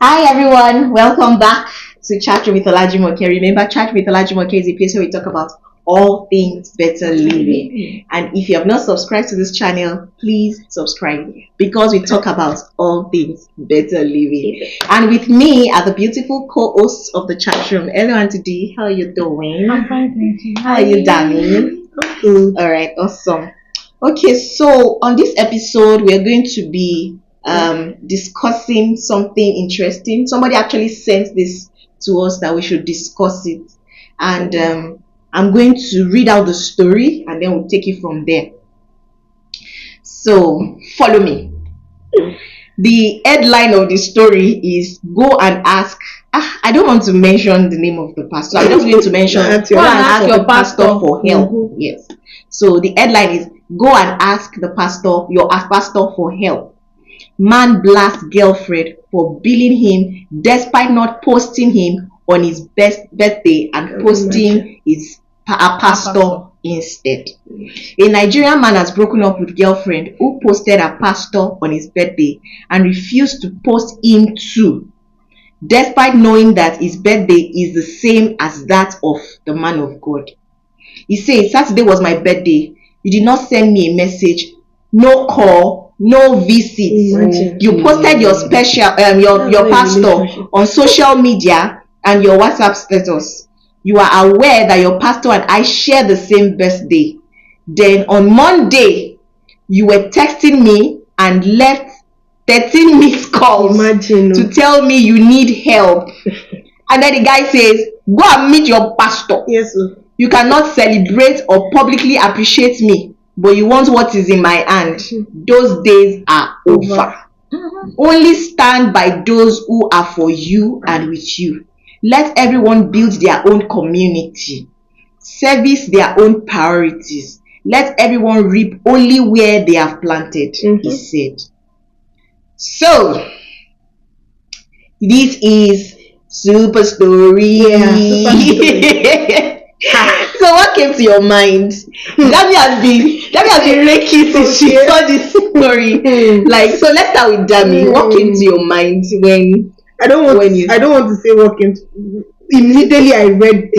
Hi everyone, welcome back to Chat with Olajimoke. Remember, Chat with Olajimoke is a place where we talk about all things better living. And if you have not subscribed to this channel, please subscribe because we talk about all things better living. And with me are the beautiful co-hosts of the chat room, Ella and today. How are you doing? I'm fine, thank you. How are you, Danny? Good. All right, awesome. Okay, so on this episode, we are going to be discussing something interesting. Somebody actually sent this to us that we should discuss it, and I'm going to read out the story and then we'll take it from there. So, follow me. The headline of the story is Go and Ask. I don't want to mention the name of the pastor. I'm just going to mention Go and ask your the pastor for help. Mhm. Yes. So the headline is Go and ask the pastor, your pastor for help. Man blasts girlfriend for billing him despite not posting him on his best birthday and posting his pastor instead. A Nigerian man has broken up with girlfriend who posted a pastor on his birthday and refused to post him too, despite knowing that his birthday is the same as that of the man of God. He says, Saturday was my birthday. You did not send me a message, no call, no visit. Imagine. You posted your special your pastor on social media and your WhatsApp status. You are aware that your pastor and I share the same birthday. Then on Monday, you were texting me and left 13 missed calls Imagine. to tell me you need help. And then the guy says, Go and meet your pastor. Yes, sir. You cannot celebrate or publicly appreciate me, but you want what is in my hand. Those days are over. Only stand by those who are for you and with you. Let everyone build their own community, service their own priorities. Let everyone reap only where they have planted, he said. So, this is Super Story. Yeah, super story. So what came to your mind? Gabby has been raking since she saw this story. Like, so let's start with Dami. What came to your mind when I don't want to say what came to, immediately I read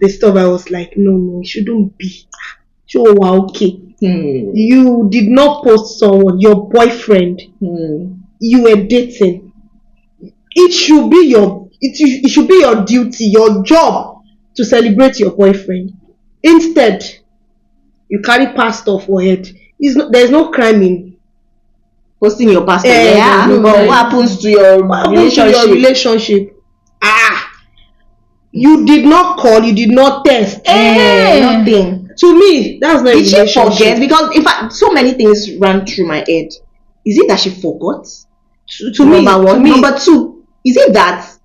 the stuff. I was like, no, it shouldn't be. Sure, wow, okay. You did not post someone, your boyfriend. You were dating. It should be your duty, your job to celebrate your boyfriend. Instead, you carry pastor for head. There's no crime in posting your pastor? Yeah, But what happens to your relationship? You did not call, you did not text. Nothing. To me, that's not a Did she relationship. forget? Because in fact, so many things ran through my head. Is it that she forgot? To me, Number one. Number two, is it that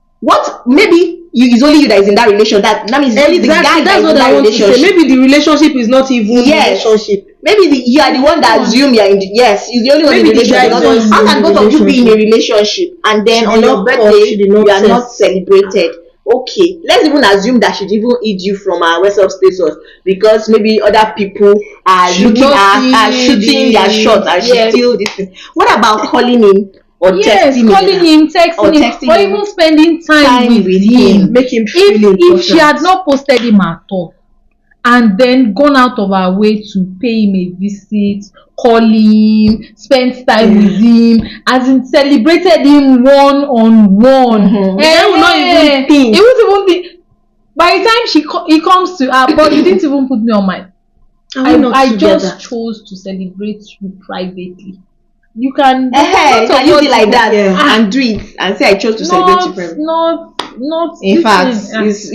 maybe it's only you that is in that relationship? That means it's only the guy that's what I want to say. Maybe the relationship is not even relationship. Maybe you are the one that assume you are in yes, you're the only one in the relationship. How can both of you be in a relationship and then on your birthday you are not celebrated? Okay, let's even assume that she'd even hid you from our WhatsApp status because maybe other people are looking at shooting their shots and she still this thing. What about calling him or texting him, texting him, or even spending time with him. Make him feel important. If she had not posted him at all and then gone out of her way to pay him a visit, call him, spend time with him, as in celebrated him one-on-one. They will not even think. He won't even think. By the time he comes to her, but he didn't even put me on my. I just chose to celebrate you privately. You can use it like that and do it and say I chose to celebrate you privately. Not in fact, he's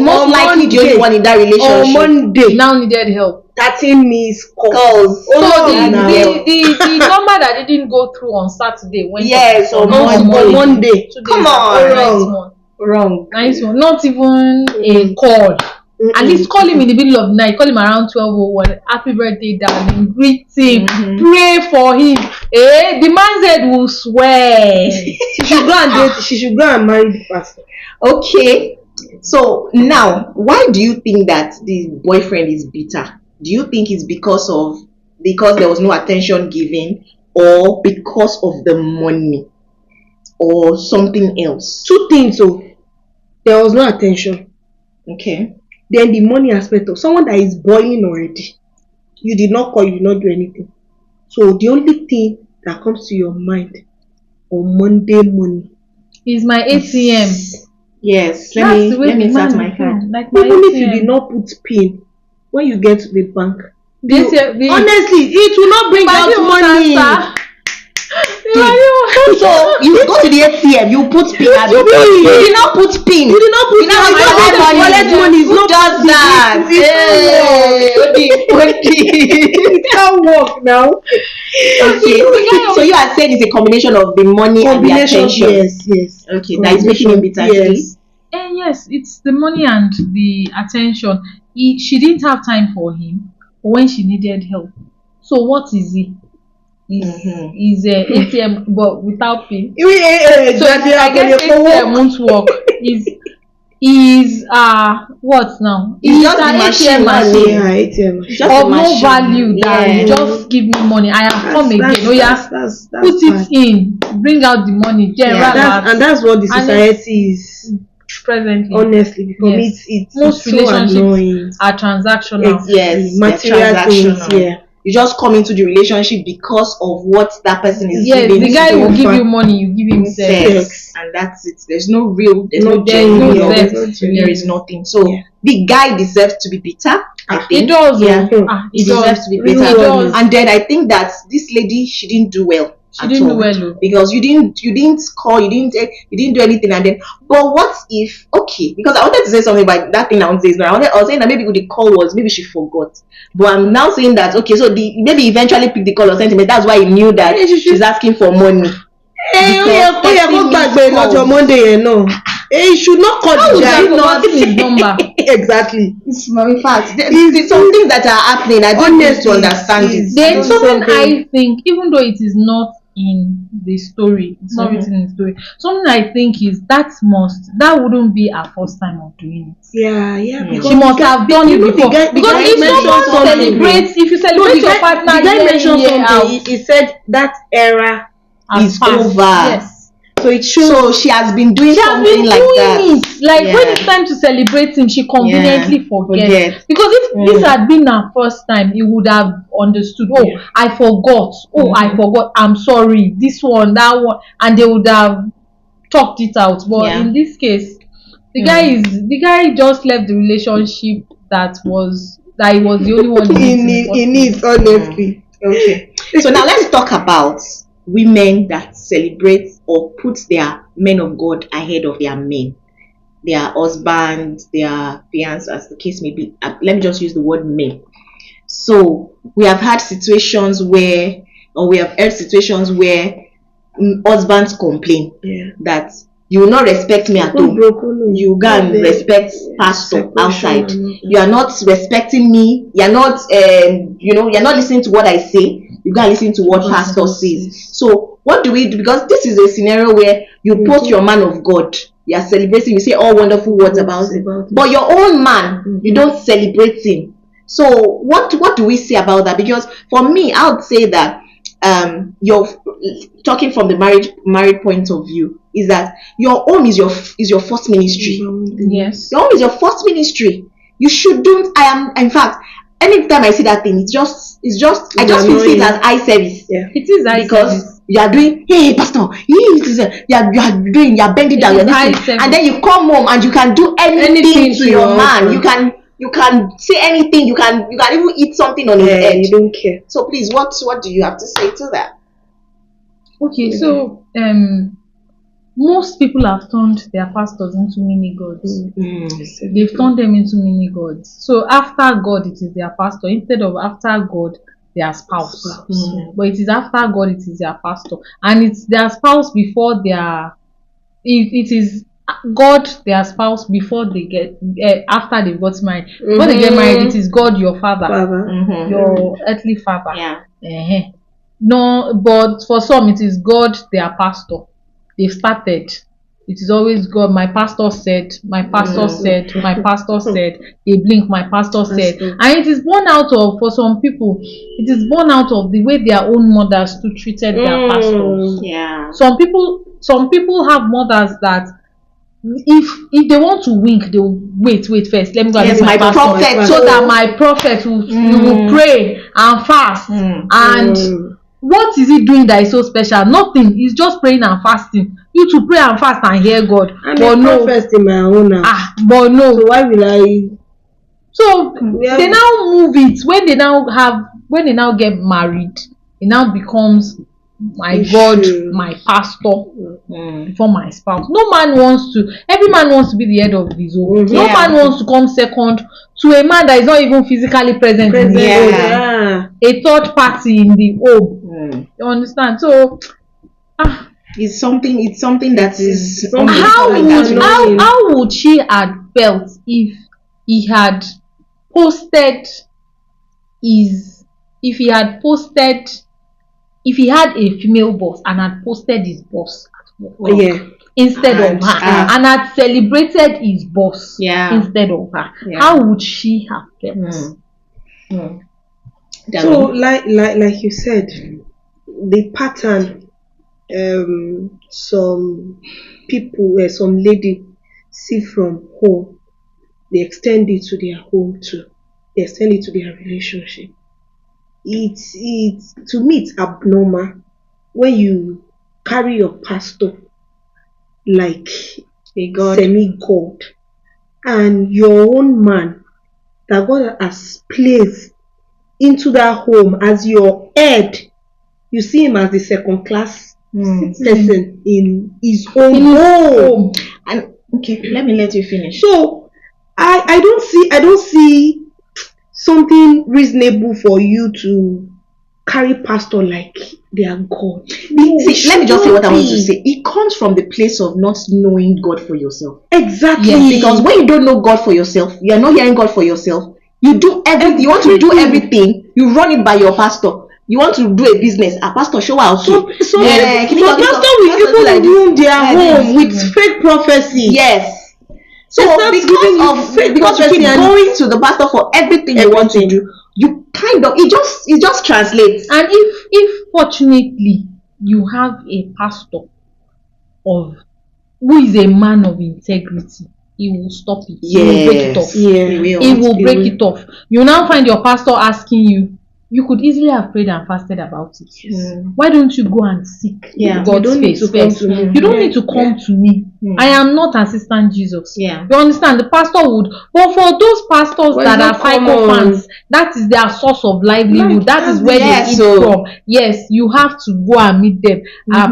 most likely the only one in that relationship. On Monday, now needed help. 13 missed calls. So the number that didn't go through on Saturday went on Monday. Come on, wrong. Nice one. Not even a call. At least call him in the middle of the night. Call him around 12:01. Happy birthday, darling. Greet him. Pray for him. The man's head will swear. She should go and marry the pastor. Okay. So now, why do you think that the boyfriend is bitter? Do you think it's because there was no attention given, or because of the money? or something else? Two things. So there was no attention. Okay. Then the money aspect of someone that is boiling already. You did not call, you did not do anything. So the only thing that comes to your mind on Monday morning Is my ATM. Yes. That's the Let way me the insert man my is card. doing, like my even if you ATM. did not put pin, when you get to the bank, This year, honestly, it will not bring out money. So you go to the ATM, you put pin. You You did not put pin. You did not put You now pin. want to You add don't money. collect money. It's Who not does possible. that? It can't work now. Okay. So you are saying it's a combination of the money and the Combination, attention. yes. Okay, that is making him bitter. Yes. Yes, it's the money and the attention. She didn't have time for him when she needed help. So what is he? He's a ATM but without pin. So I guess ATM won't work. Is what now? It's just an the machine, ATM machine Yeah, ATM. Just a of no machine. value than Yeah. just give me money. I have come again. Oh yeah, That's put bad. it in, bring out the money. Yeah, And that's what the And society is presently. honestly, because Yes. it's Most so relationships annoying. are transactional. Yes, Material they're things, transactional. yeah. You just come into the relationship because of what that person is Yes, giving. the guy to will you. give you money, you give him sex. Sex, and that's it. There's no real, there's no No genuine no love. sex. There is nothing. So Yeah. the guy deserves to be bitter. I It think. does. Yeah. It He deserves to be Really bitter. does. And then I think that this lady, she didn't do well. She at didn't all. do well, oh. Because you didn't call, you didn't do anything, and then. But what if, okay? Because I wanted to say something about that thing I wanted to say is not. I was saying that maybe the call was, maybe she forgot. But I'm now saying that, okay, so maybe eventually pick the call or sentiment. That's why he knew that she's asking for money. Go back by not your Monday, no. He should not call How the would guy. I forgotten his number? Exactly. In fact, there's some things that are happening. I don't need to understand it. Then something something- I think, even though it is not in the story, it's not written in the story. Something I think is that wouldn't be our first time of doing it. Yeah. Because She must have done it before. the Because guy if mentioned someone something. celebrates, if you No, celebrate your partner, the guy year in, mentioned year something. out, He said that era has is passed. over. Yes. So it shows. So she has been doing She has something been like doing that. it. Like when Yeah. it's time to celebrate him, she conveniently forgets. Because if this had been her first time, he would have understood. Oh, Yeah. I forgot. Oh, I forgot. I'm sorry. This one, that one, and they would have talked it out. But Yeah. in this case, the guy just left the relationship that he was the only one in it, honestly. Okay. So now let's talk about women that celebrate or put their men of God ahead of their men, their husbands, their fiancés, as the case may be. Let me just use the word men. So we have had situations where, or we have heard situations where husbands complain that you will not respect me at home. You go and respect pastor outside. You are not respecting me. You are not, you're not listening to what I say. You go and listen to what pastor says. So what do we do? Because this is a scenario where you post your man of God. You are celebrating. You say all wonderful words about him. But your own man, you don't celebrate him. So what do we say about that? Because for me, I would say that you're talking from the married point of view, is that your home is your first ministry. Yes. Your home is your first ministry. You shouldn't. In fact, anytime I see that thing, I just feel it as eye service. Yeah. It is eye Because service. you are doing, hey pastor, you are bending down, It you're is eye listening, service. and then you come home and you can do anything to your man. You can say anything. You can even eat something on his head. You don't care. So please, what do you have to say to that? Okay, so most people have turned their pastors into mini gods. They've turned them into mini gods. So after God, it is their pastor. Instead of after God, their spouse. But it is after God, it is their pastor, and it's their spouse before their. It is God, their spouse, before they get after they've got married. Before they get married, it is God, your father, your earthly father. Yeah. No, but for some it is God, their pastor. They've started. It is always God. My pastor said. My pastor said. My pastor said. They blink. My pastor said. And it is born out of, for some people, it is born out of the way their own mothers too treated their pastors. Yeah. Some people some people have mothers that if they want to wink, they will wait first. Let me go and Yes, meet my my pastor, prophet. so that my prophet will pray and fast. And what is he doing that is so special? Nothing. He's just praying and fasting. You to pray and fast and hear God. I'm but a no, prophet in my own house. but no. So why will I? So Yeah. they now move it when they now get married. It now becomes my God, my pastor, before my spouse. No man wants to. Every man wants to be the head of his home. No Yeah. man wants to come second to a man that is not even physically present in the home. Yeah. A third party in the home. You understand? So It's something that is Something how would she had felt if he had posted if he had a female boss and had posted his boss at work instead of her, and had celebrated his boss instead of her? How would she have felt? So like you said, the pattern, some people, some lady see from home, they extend it to their home too. They extend it to their relationship. It's to me it's abnormal when you carry your pastor like a god, semi-god, and your own man that God has placed into that home as your head, you see him as the second class person in his own home. And okay, let me let you finish. So I don't see something reasonable for you to carry pastor like they are God. See, let me just say what I want to say. It comes from the place of not knowing God for yourself. Exactly. Yes, because when you don't know God for yourself, you are not hearing God for yourself. You do everything. You want to do everything. You run it by your pastor. You want to do a business. A pastor show how to. So pastor will even ruin their home with fake prophecy. Yes. So because you keep going to the pastor for everything you want to do, you kind of it just translates. And if fortunately you have a pastor who is a man of integrity, he will stop it. He will break it off. He will break it off. You now find your pastor asking you, you could easily have prayed and fasted about it. Why don't you go and seek God's face first? You don't need to come to me. I am not assistant Jesus. You understand? The pastor would, but for those pastors that are psychopaths, that is their source of livelihood. That is where they eat from. Yes, you have to go and meet them.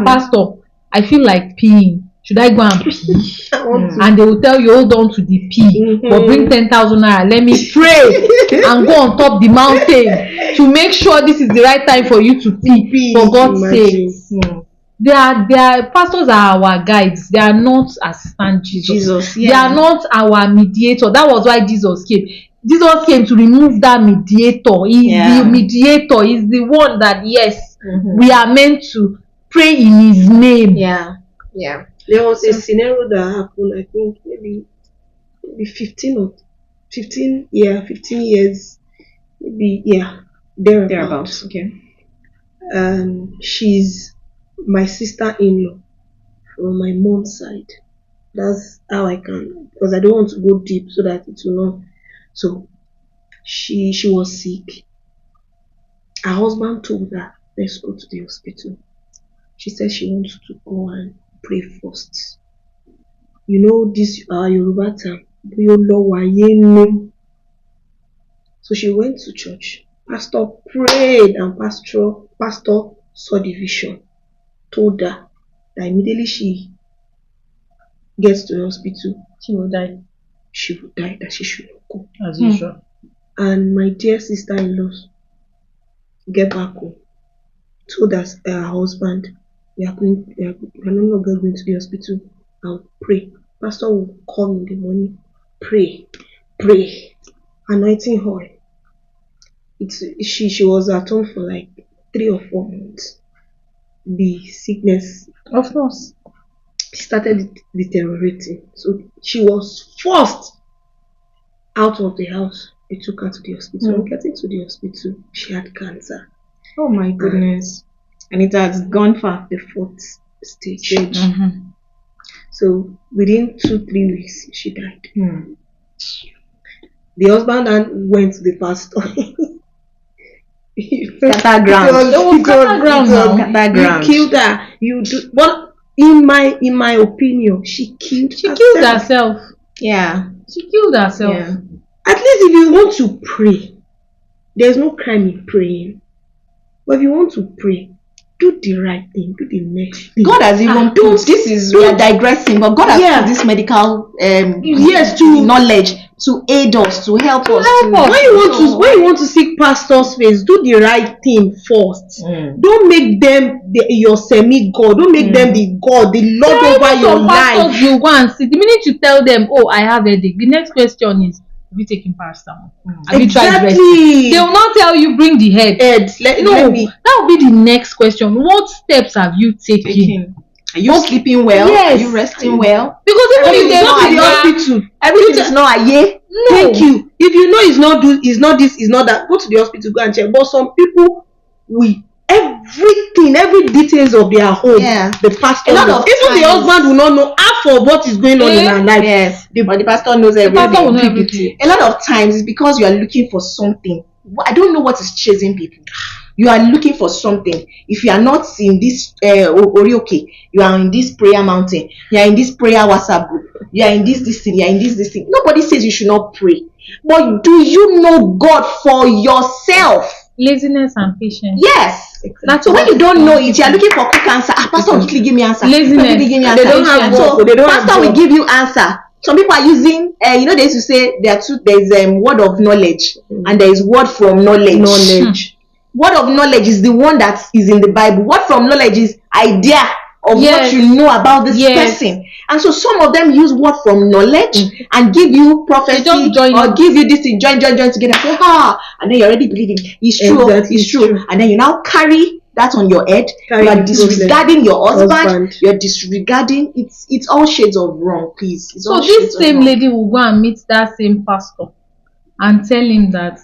Pastor, I feel like peeing. Should I go and pee? And they will tell you, hold on to the pee, but bring 10,000 naira. Let me pray and go on top the mountain to make sure this is the right time for you to pee. For God's sake. Their pastors are our guides. They are not assistant Jesus. They are not our mediator. That was why Jesus came. Jesus came to remove that mediator. He is the mediator. He's the one that we are meant to pray in his name. There was a scenario that happened, I think maybe 15 years, maybe thereabouts. Okay. She's my sister-in-law from my mom's side. That's how I can, because I don't want to go deep so that it will not. So she was sick. Her husband told her, let's go to the hospital. She said she wants to go and pray first. You know this Yoruba term, so she went to church. Pastor prayed, and pastor saw the vision, told her that immediately she gets to the hospital, she will die, that she should not go. As usual. And my dear sister-in-law get back home, told her husband, we are no longer going to the hospital. I'll pray. Pastor will come in the morning, pray, anointing oil. She was at home for like 3 or 4 months. The sickness, of course, started deteriorating. So she was forced out of the house. They took her to the hospital. And getting to the hospital, she had cancer. Oh my goodness. And it has gone far. The 4th stage. Mhm. So within 2-3 weeks, she died. Hmm. The husband then went to the pastor. Scatter ground. It was scatter ground now. Scatter ground. You killed her. You do. But in my opinion, she killed She herself. killed herself. Yeah. She killed herself. Yeah. At least if you want to pray, there's no crime in praying. But if you want to pray, do the right thing. Do the next thing. God has even put this is we are digressing, but God has put this medical Yes, to knowledge to aid us, to help us. help us. When you want to seek pastor's face, do the right thing first. Don't make them your semi-god. Don't make them the God, the Lord over your Some pastors life. you go and see. The minute you tell them, "Oh, I have a headache," the next question is, "Have you taken paracetamol? Have you tried resting?" Exactly. They will not tell you bring the head. Let No, me. that will be the next question. What steps have you taken? Are you sleeping well? Yes. Are you resting well? Because even if they Go to the know hospital. Everything is not a yeah. no. Thank you. If you know it's not this, it's not that, go to the hospital, go and check. But some people, every details of their home, Yeah. the pastor A lot knows. of Even the times- husband will not know half of what is going on in her life. Yes, but the pastor knows everything. pastor will know everything. A lot of times it's because you are looking for something. I don't know what is chasing people. You are looking for something. If you are not in this Orioke, you are in this prayer mountain, you are in this prayer WhatsApp group, you are in this thing, you are in this thing. Nobody says you should not pray. But do you know God for yourself? Laziness and patience. Yes. That's So when what you don't know some it, you are people- looking for quick answer. Pastor will quickly give me answer. Laziness. Pastor quickly give me And answer. they don't have So work, they don't have pastor will job. give you answer. Some people are using, they used to say there's word of knowledge and there is word from knowledge. Word of knowledge is the one that is in the Bible. Word from knowledge is idea of Yes. what you know about this Yes. person. And so some of them use word from knowledge and give you prophecy They just join or it. give you this thing, join together and say, and then you're already believing it's true, Exactly, it's true. And then you now carry that on your head. Carry You are the disregarding your husband. Husband. You're disregarding it's all shades of wrong, please. It's So all this shades of same wrong. lady will go and meet that same pastor and tell him that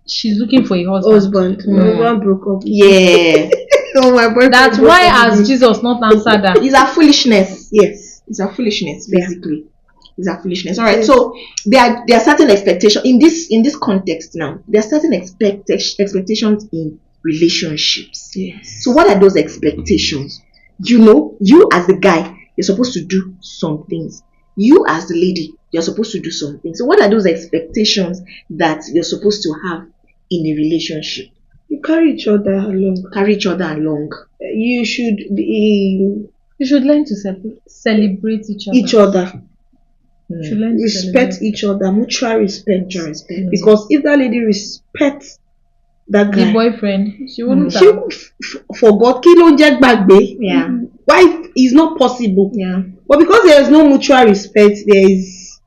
she's looking for a husband. My husband broke up. Yeah. Oh, my boyfriend That's broke why up with has me. Jesus not answered that? It's a foolishness. Yes. It's a foolishness, Yeah. basically. It's a foolishness. All right. So there are certain expectations in this context now. There are certain expectations in relationships. Yes. So what are those expectations? You as the guy, you're supposed to do some things. You as the lady, you're supposed to do something. So what are those expectations that you're supposed to have in a relationship? You carry each other along. Carry each other along. You should be You should learn to celebrate each other. each other. You should learn to Respect celebrate. each other. Mutual respect. Mutual respect. Because if that lady respects that The guy, boyfriend, she wouldn't she have. forgot kí ló ń jẹ́ gbàgbé. Yeah. Why is not possible. Yeah. But because there is no mutual respect, there is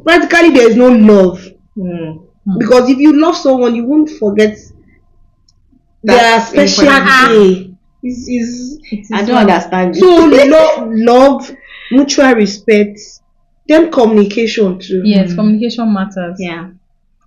practically there is no love. Because if you love someone, you won't forget their That's special important. day. Is I don't understand you. so love, mutual respect, then communication too. Yes, communication matters. Yeah.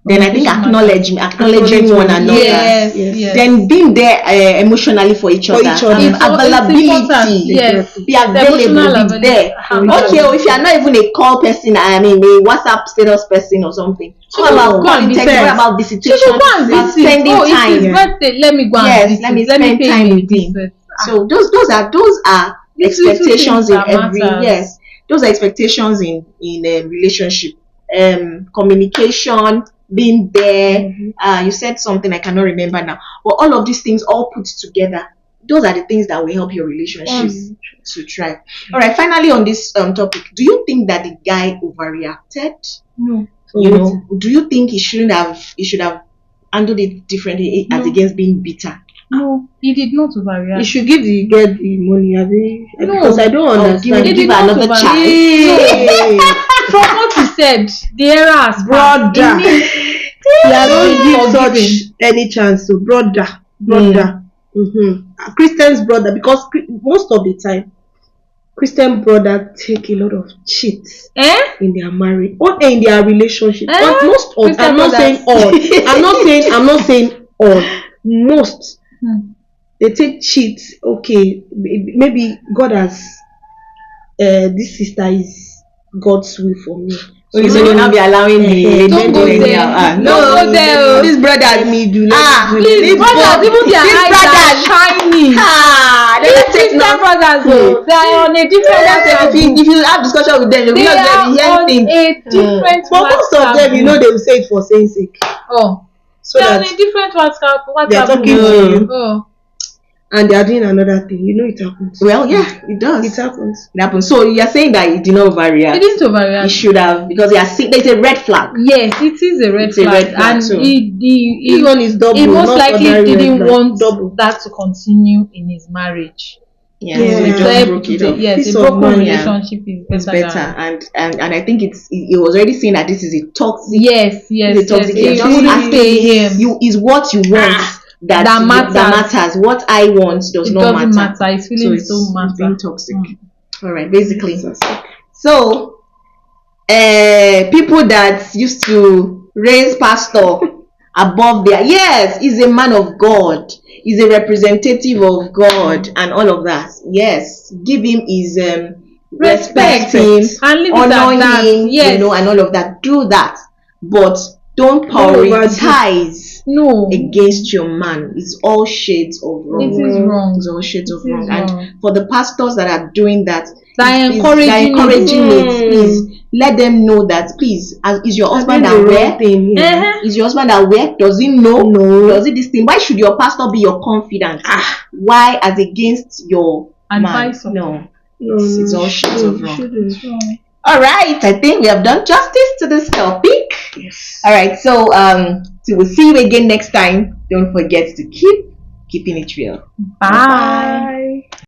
Then I think Communication acknowledging one another. Yes, Yes. yes. Then being there emotionally for each For other. each other. It's Availability. important. Yes. Be available. Be there. Okay, if you are not even a call person, a WhatsApp status person or something. What about go and contact? visit. What about She visitation? should go and Or visit. spending Oh, time. it's his birthday. Let me go and Yes, visit. let me Let me spend pay time him a with him. visit. So those are Little expectations things in that every matters. yes. Those are expectations in relationship. Communication, being there. You said something I cannot remember now. But all of these things all put together, those are the things that will help your relationships to thrive. All right. Finally, on this topic, do you think that the guy overreacted? No. Do you think he should have handled it differently as No. against being bitter? No, he did not You overreact. should give the girl the money, No. because I don't understand. He did Give her not another overreact. chance. Hey, From what he said, the era has passed. brother, It means he has been don't give forgiven. such any chance to brother. Christian's brother, because most of the time, Christian brother take a lot of cheats in their marriage or in their relationship. But most of, Christian I'm not saying all. I'm not saying all. Most they take cheat. Okay, maybe God has this sister is God's will for me. Okay, so you'll not be allowing the lady Don't to go do there. anyhow. Ah, Don't no. go there. These brothers, Let me do. Please, these brothers, even their these eyes are brothers. shining. They These don't take Christian no. brothers, oh, they are on a different If WhatsApp group. you have discussion with them, they will They not are get on anything. a different But most of WhatsApp them, you know, group. they will say it for saying sake, Oh, so they are on that a different WhatsApp they are group. talking to you, Oh, and they are doing another thing. You know, it happens. Well, yeah, it does. It happens. It happens. So you are saying that it did not overreact. it didn't He overreact. should have, because there's a red flag. Yes, it is a red It's a flag, red flag, and so- This one is double. he most not likely ordinary red didn't flag, want double. that to continue in his marriage. Yeah, Yeah. so he So just broke it off. yes, Peace a of broken mind, yeah. relationship is It's better. better, Than, and I think he was already saying that this is a toxic. yes, It's a toxic. It Just wouldn't asking stay him. you is what you want that that matters. What I want does It not doesn't matter. matter. His feelings So don't it's being matter. toxic. Mm. All right, basically. Jesus. So, people that used to raise pastor above their, yes, he's a man of God, he's a representative of God, and all of that. Yes, give him his respect him, And leave it honor at that. him, Yes. you know, and all of that. Do that, but don't prioritize No, against your man. It's all shades of wrong. it is wrong. It's all shades of It is wrong. wrong. And for the pastors that are doing that, That please, encouraging it. please let them know that, please, is your husband Doing the aware? wrong thing, yeah. Uh-huh. Is your husband aware? Does he know? No. Does he this thing? Why should your pastor be your confidant? Why as against your Advisor. man? No. No, It's all shades of you wrong. shouldn't. All right, I think we have done justice to this topic. Yes. All right, so we'll see you again next time. Don't forget to keep keeping it real. Bye. Bye.